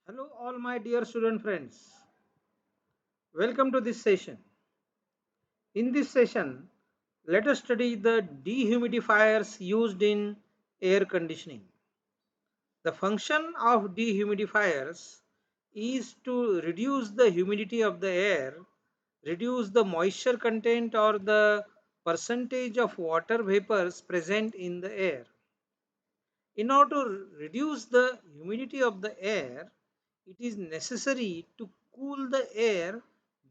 Hello, all my dear student friends. Welcome to this session. In this session, let us study the dehumidifiers used in air conditioning. The function of dehumidifiers is to reduce the humidity of the air, reduce the moisture content or the percentage of water vapors present in the air. In order to reduce the humidity of the air, it is necessary to cool the air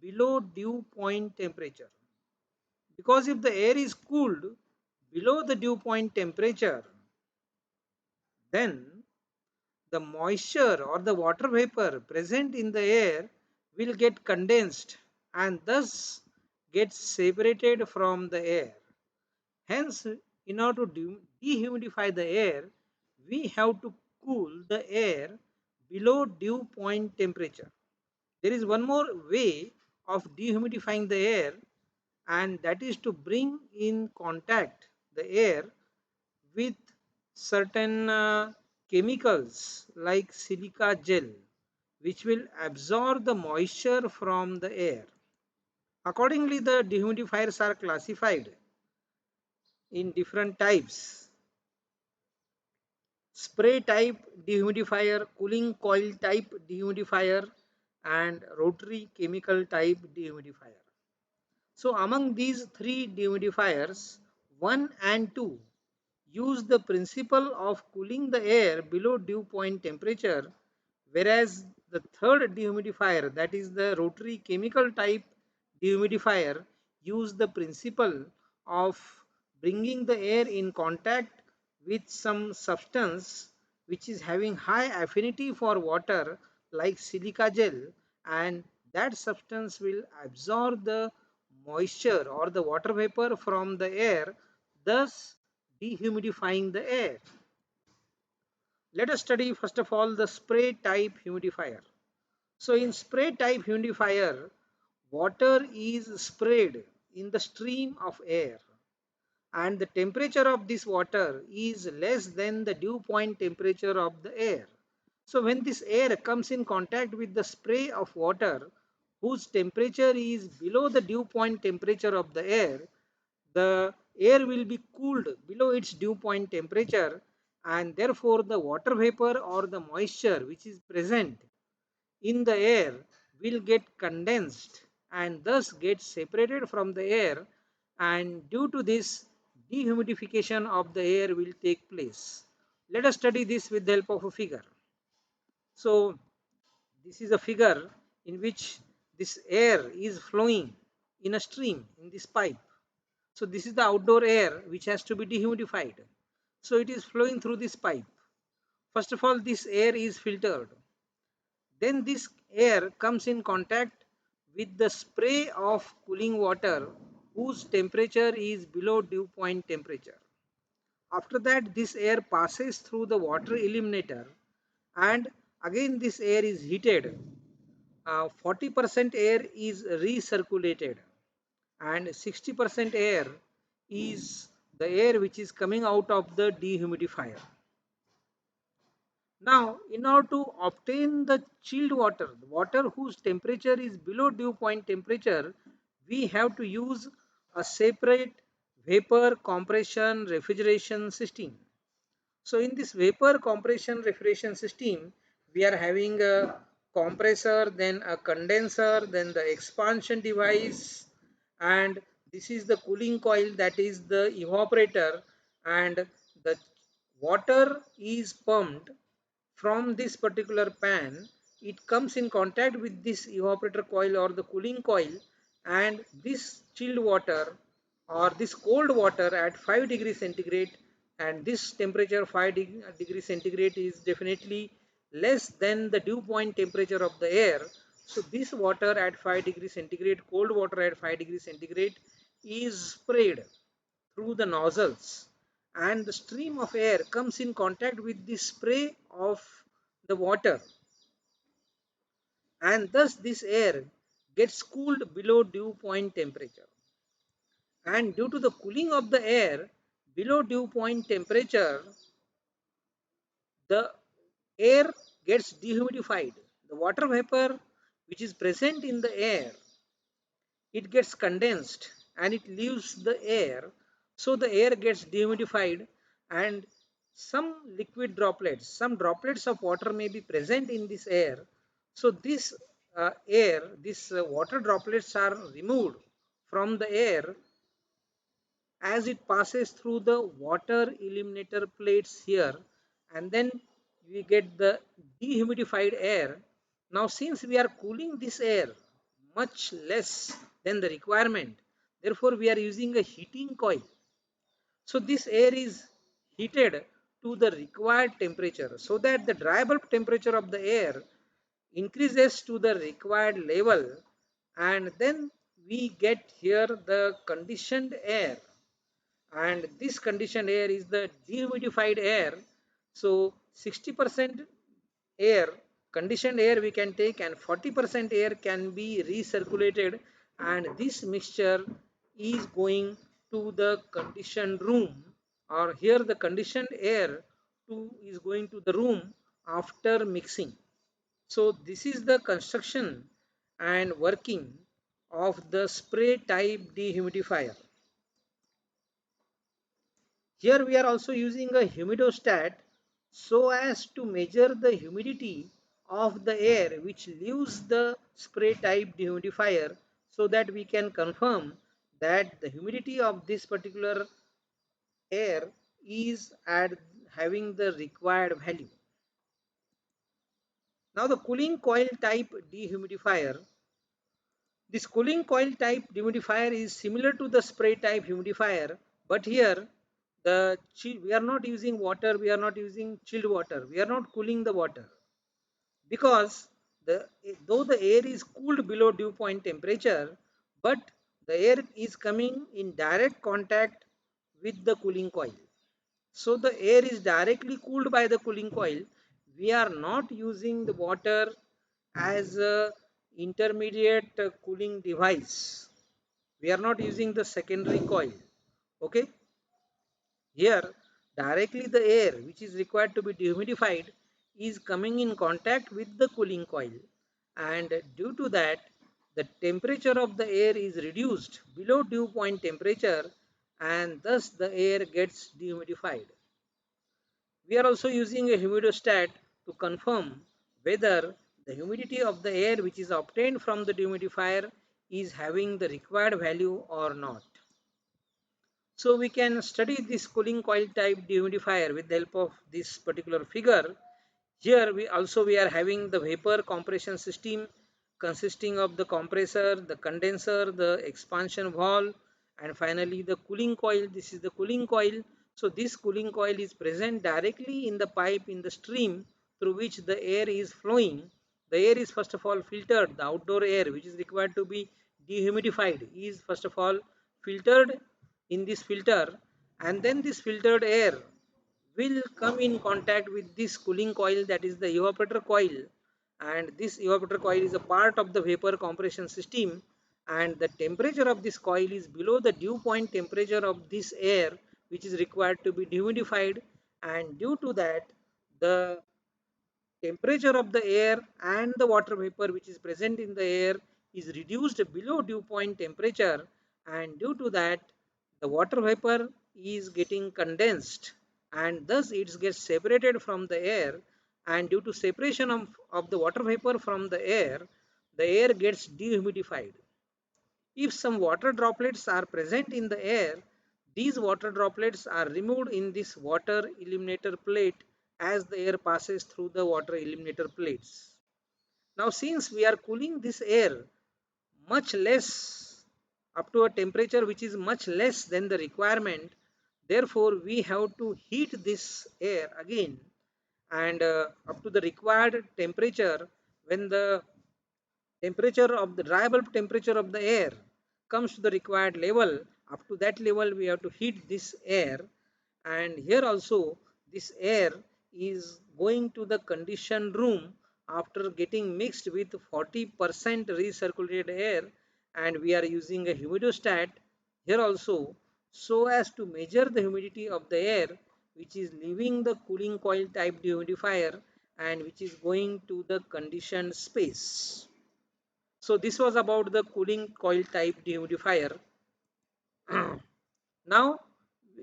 below dew point temperature. Because if the air is cooled below the dew point temperature, then the moisture or the water vapor present in the air will get condensed and thus get separated from the air. Hence, in order to dehumidify the air, we have to cool the air below dew point temperature. There is one more way of dehumidifying the air, and that is to bring in contact the air with certain chemicals like silica gel, which will absorb the moisture from the air. Accordingly, the dehumidifiers are classified in different types: spray type dehumidifier, cooling coil type dehumidifier, and rotary chemical type dehumidifier. So, among these three dehumidifiers, 1 and 2 use the principle of cooling the air below dew point temperature, whereas the third dehumidifier, that is the rotary chemical type dehumidifier, use the principle of bringing the air in contact with some substance which is having high affinity for water like silica gel, and that substance will absorb the moisture or the water vapor from the air, thus dehumidifying the air. Let us study first of all the spray type humidifier. So in spray type humidifier, water is sprayed in the stream of air, and the temperature of this water is less than the dew point temperature of the air. So when this air comes in contact with the spray of water whose temperature is below the dew point temperature of the air will be cooled below its dew point temperature, and therefore the water vapor or the moisture which is present in the air will get condensed and thus get separated from the air, and due to this dehumidification of the air will take place. Let us study this with the help of a figure. So this is a figure in which this air is flowing in a stream in this pipe. So this is the outdoor air which has to be dehumidified. So it is flowing through this pipe. First of all, this air is filtered. Then this air comes in contact with the spray of cooling water whose temperature is below dew point temperature. After that, this air passes through the water eliminator, and again this air is heated. 40% air is recirculated, and 60% air is the air which is coming out of the dehumidifier. Now, in order to obtain the chilled water, the water whose temperature is below dew point temperature, we have to use a separate vapor compression refrigeration system. So in this vapor compression refrigeration system, we are having a compressor, then a condenser, then the expansion device, and this is the cooling coil, that is the evaporator, and the water is pumped from this particular pan. It comes in contact with this evaporator coil or the cooling coil, and this chilled water or this cold water at 5 degrees centigrade, and this temperature 5 degrees centigrade is definitely less than the dew point temperature of the air. So this water at 5 degrees centigrade, cold water at 5 degrees centigrade, is sprayed through the nozzles, and the stream of air comes in contact with the spray of the water, and thus this air gets cooled below dew point temperature. And due to the cooling of the air below dew point temperature, the air gets dehumidified, the water vapor which is present in the air, it gets condensed and it leaves the air. So the air gets dehumidified and some liquid droplets, some droplets of water may be present in this air. So this water droplets are removed from the air as it passes through the water eliminator plates here, and then we get the dehumidified air. Now since we are cooling this air much less than the requirement, therefore we are using a heating coil. So this air is heated to the required temperature so that the dry bulb temperature of the air increases to the required level, and then we get here the conditioned air, and this conditioned air is the dehumidified air. So 60% air, conditioned air we can take, and 40% air can be recirculated, and this mixture is going to the conditioned room, or here the conditioned air is going to the room after mixing. So this is the construction and working of the spray type dehumidifier. Here we are also using a humidostat so as to measure the humidity of the air which leaves the spray type dehumidifier, so that we can confirm that the humidity of this particular air is at having the required value. Now the cooling coil type dehumidifier. This cooling coil type dehumidifier is similar to the spray type humidifier, but here we are not using water, we are not using chilled water, we are not cooling the water, because though the air is cooled below dew point temperature, but the air is coming in direct contact with the cooling coil. So the air is directly cooled by the cooling coil. We are not using the water as a intermediate cooling device. We are not using the secondary coil. Okay. Here directly the air which is required to be dehumidified is coming in contact with the cooling coil, and due to that the temperature of the air is reduced below dew point temperature, and thus the air gets dehumidified. We are also using a humidostat to confirm whether the humidity of the air which is obtained from the dehumidifier is having the required value or not. So we can study this cooling coil type dehumidifier with the help of this particular figure. Here we are having the vapor compression system consisting of the compressor, the condenser, the expansion valve, and finally the cooling coil. This is the cooling coil. So this cooling coil is present directly in the pipe in the stream through which the air is flowing. The air is first of all filtered. The outdoor air which is required to be dehumidified is first of all filtered in this filter, and then this filtered air will come in contact with this cooling coil, that is the evaporator coil, and this evaporator coil is a part of the vapor compression system, and the temperature of this coil is below the dew point temperature of this air which is required to be dehumidified, and due to that the temperature of the air and the water vapor which is present in the air is reduced below dew point temperature, and due to that the water vapor is getting condensed, and thus it gets separated from the air, and due to separation of the water vapor from the air gets dehumidified. If some water droplets are present in the air, these water droplets are removed in this water eliminator plate as the air passes through the water eliminator plates. Now since we are cooling this air much less, up to a temperature which is much less than the requirement, therefore we have to heat this air again, and up to the required temperature. When the temperature of the dry bulb temperature of the air comes to the required level, up to that level we have to heat this air, and here also this air is going to the conditioned room after getting mixed with 40% recirculated air, and we are using a humidostat here also so as to measure the humidity of the air which is leaving the cooling coil type dehumidifier, and which is going to the conditioned space. So this was about the cooling coil type dehumidifier. Now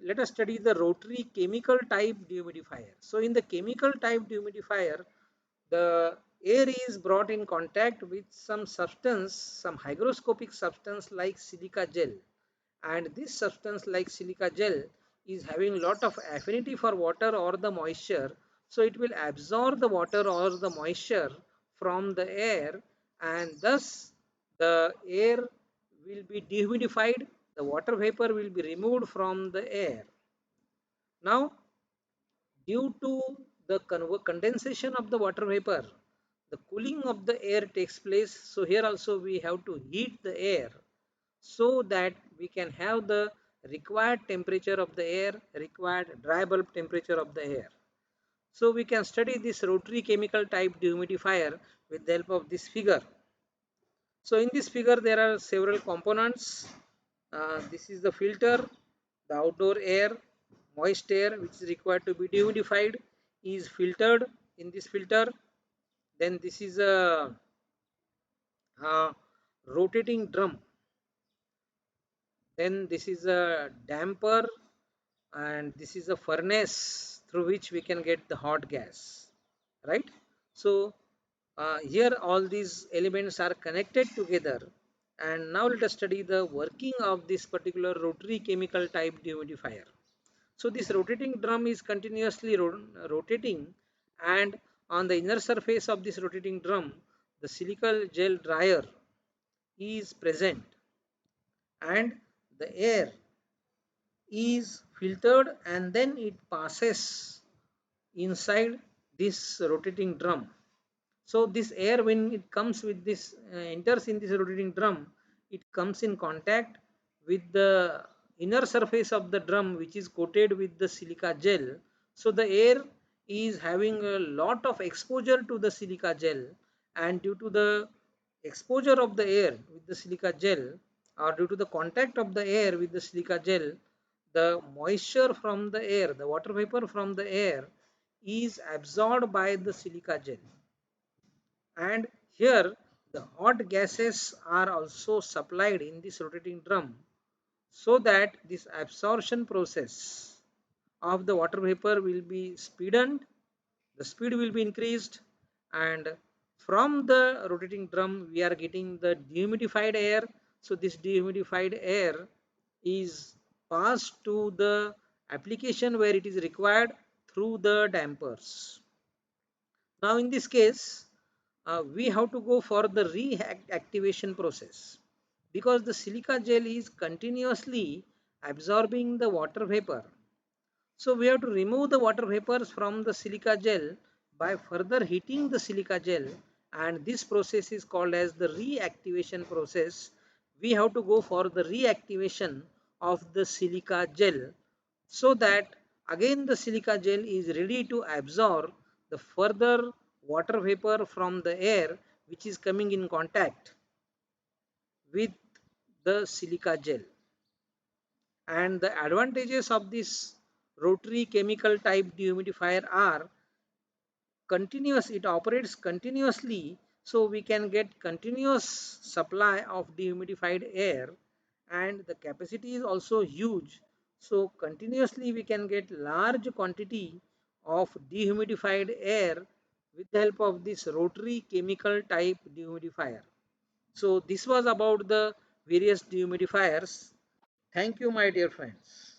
let us study the rotary chemical type dehumidifier. So in the chemical type dehumidifier, the air is brought in contact with some substance, some hygroscopic substance like silica gel, and this substance like silica gel is having lot of affinity for water or the moisture, so it will absorb the water or the moisture from the air, and thus the air will be dehumidified, the water vapor will be removed from the air. Now due to the condensation of the water vapor, the cooling of the air takes place. So here also we have to heat the air so that we can have the required temperature of the air, required dry bulb temperature of the air. So we can study this rotary chemical type dehumidifier with the help of this figure. So in this figure there are several components. This is the filter, the outdoor air, moist air which is required to be dehumidified is filtered in this filter. Then this is a rotating drum. Then this is a damper, and this is a furnace through which we can get the hot gas, right? So here all these elements are connected together, and now let us study the working of this particular rotary chemical type dehumidifier. So this rotating drum is continuously rotating, and on the inner surface of this rotating drum the silica gel dryer is present, and the air is filtered and then it passes inside this rotating drum. So this air, when it comes with this enters in this rotating drum, it comes in contact with the inner surface of the drum which is coated with the silica gel. So the air is having a lot of exposure to the silica gel, and due to the exposure of the air with the silica gel, or due to the contact of the air with the silica gel, the moisture from the air, the water vapor from the air is absorbed by the silica gel, and here the hot gases are also supplied in this rotating drum, so that this absorption process of the water vapor will be speeded, the speed will be increased, and from the rotating drum we are getting the dehumidified air. So this dehumidified air is passed to the application where it is required through the dampers. Now in this case we have to go for the reactivation process, because the silica gel is continuously absorbing the water vapor. So we have to remove the water vapors from the silica gel by further heating the silica gel, and this process is called as the reactivation process. We have to go for the reactivation of the silica gel, so that again the silica gel is ready to absorb the further water vapor from the air which is coming in contact with the silica gel. And the advantages of this rotary chemical type dehumidifier are continuous, it operates continuously, so we can get continuous supply of dehumidified air, and the capacity is also huge, so continuously we can get large quantity of dehumidified air with the help of this rotary chemical type dehumidifier. So this was about the various dehumidifiers. Thank you, my dear friends.